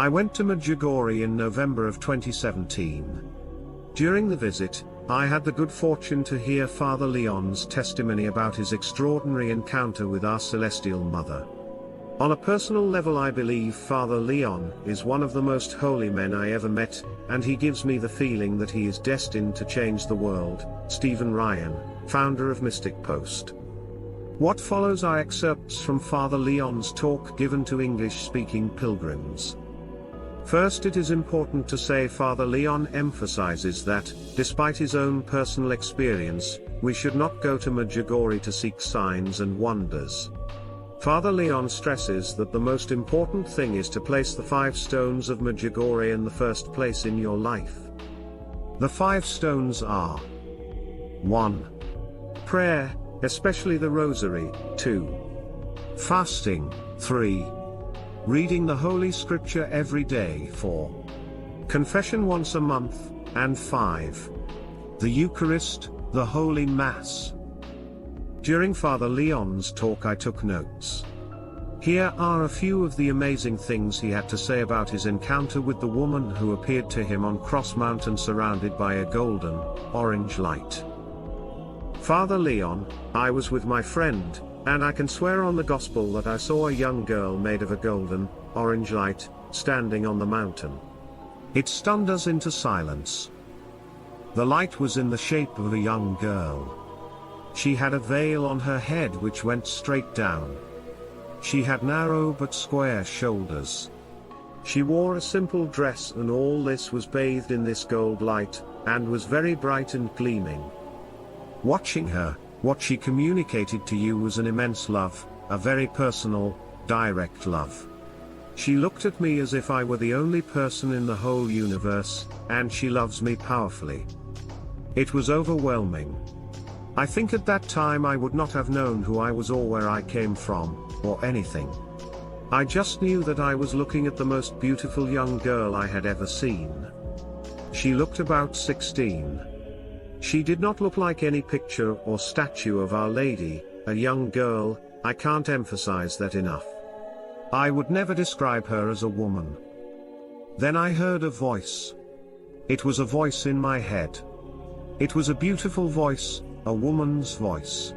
I went to Medjugorje in November of 2017. During the visit, I had the good fortune to hear Father Leon's testimony about his extraordinary encounter with our Celestial Mother. On a personal level, I believe Father Leon is one of the most holy men I ever met, and he gives me the feeling that he is destined to change the world. Stephen Ryan, founder of Mystic Post. What follows are excerpts from Father Leon's talk given to English-speaking pilgrims. First, it is important to say Father Leon emphasizes that, despite his own personal experience, we should not go to Medjugorje to seek signs and wonders. Father Leon stresses that the most important thing is to place the 5 stones of Medjugorje in the first place in your life. The 5 stones are: 1. Prayer, especially the Rosary. 2. Fasting. 3. Reading the Holy Scripture every day. 4. Confession once a month, and 5. The Eucharist, the Holy Mass. During Father Leon's talk I took notes. Here are a few of the amazing things he had to say about his encounter with the woman who appeared to him on Cross Mountain surrounded by a golden, orange light. Father Leon: I was with my friend, and I can swear on the gospel that I saw a young girl made of a golden, orange light, standing on the mountain. It stunned us into silence. The light was in the shape of a young girl. She had a veil on her head which went straight down. She had narrow but square shoulders. She wore a simple dress, and all this was bathed in this gold light, and was very bright and gleaming. Watching her, what she communicated to you was an immense love, a very personal, direct love. She looked at me as if I were the only person in the whole universe, and she loves me powerfully. It was overwhelming. I think at that time I would not have known who I was or where I came from, or anything. I just knew that I was looking at the most beautiful young girl I had ever seen. She looked about 16. She did not look like any picture or statue of Our Lady, a young girl. I can't emphasize that enough. I would never describe her as a woman. Then I heard a voice. It was a voice in my head. It was a beautiful voice, a woman's voice.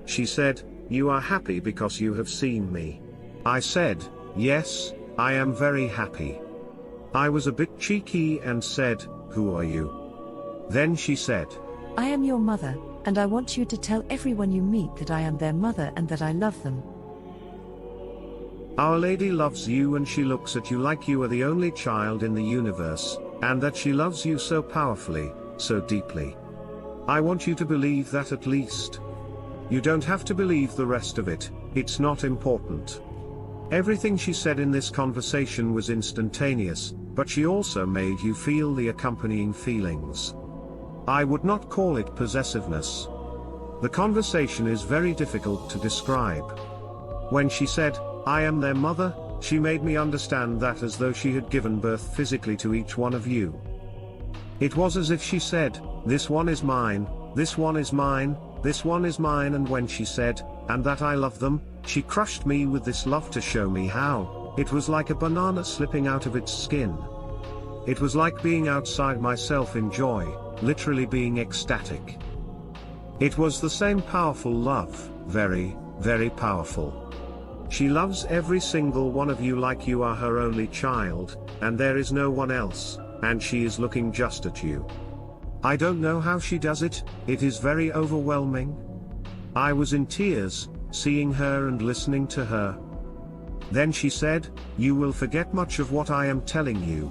She said, "You are happy because you have seen me." I said, "Yes, I am very happy." I was a bit cheeky and said, "Who are you?" Then she said, "I am your mother, and I want you to tell everyone you meet that I am their mother and that I love them. Our Lady loves you, and she looks at you like you are the only child in the universe, and that she loves you so powerfully, so deeply. I want you to believe that at least. You don't have to believe the rest of it, it's not important." Everything she said in this conversation was instantaneous, but she also made you feel the accompanying feelings. I would not call it possessiveness. The conversation is very difficult to describe. When she said, "I am their mother," she made me understand that as though she had given birth physically to each one of you. It was as if she said, "This one is mine, this one is mine, this one is mine," and when she said, "and that I love them," she crushed me with this love to show me how. It was like a banana slipping out of its skin. It was like being outside myself in joy, literally being ecstatic. It was the same powerful love, very, very powerful. She loves every single one of you like you are her only child, and there is no one else, and she is looking just at you. I don't know how she does it, it is very overwhelming. I was in tears, seeing her and listening to her. Then she said, "You will forget much of what I am telling you."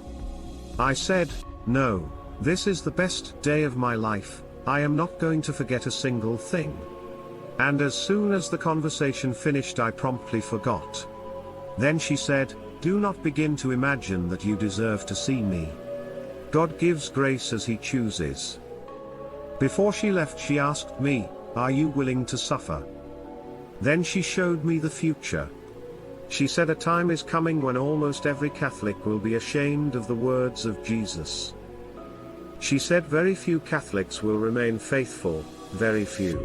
I said, "No, this is the best day of my life, I am not going to forget a single thing." And as soon as the conversation finished I promptly forgot. Then she said, "Do not begin to imagine that you deserve to see me. God gives grace as He chooses." Before she left she asked me, "Are you willing to suffer?" Then she showed me the future. She said a time is coming when almost every Catholic will be ashamed of the words of Jesus. She said very few Catholics will remain faithful, very few.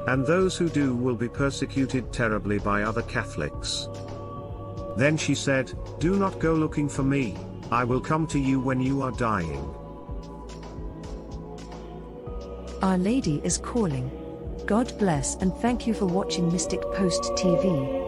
And those who do will be persecuted terribly by other Catholics. Then she said, "Do not go looking for me, I will come to you when you are dying." Our Lady is calling. God bless and thank you for watching Mystic Post TV.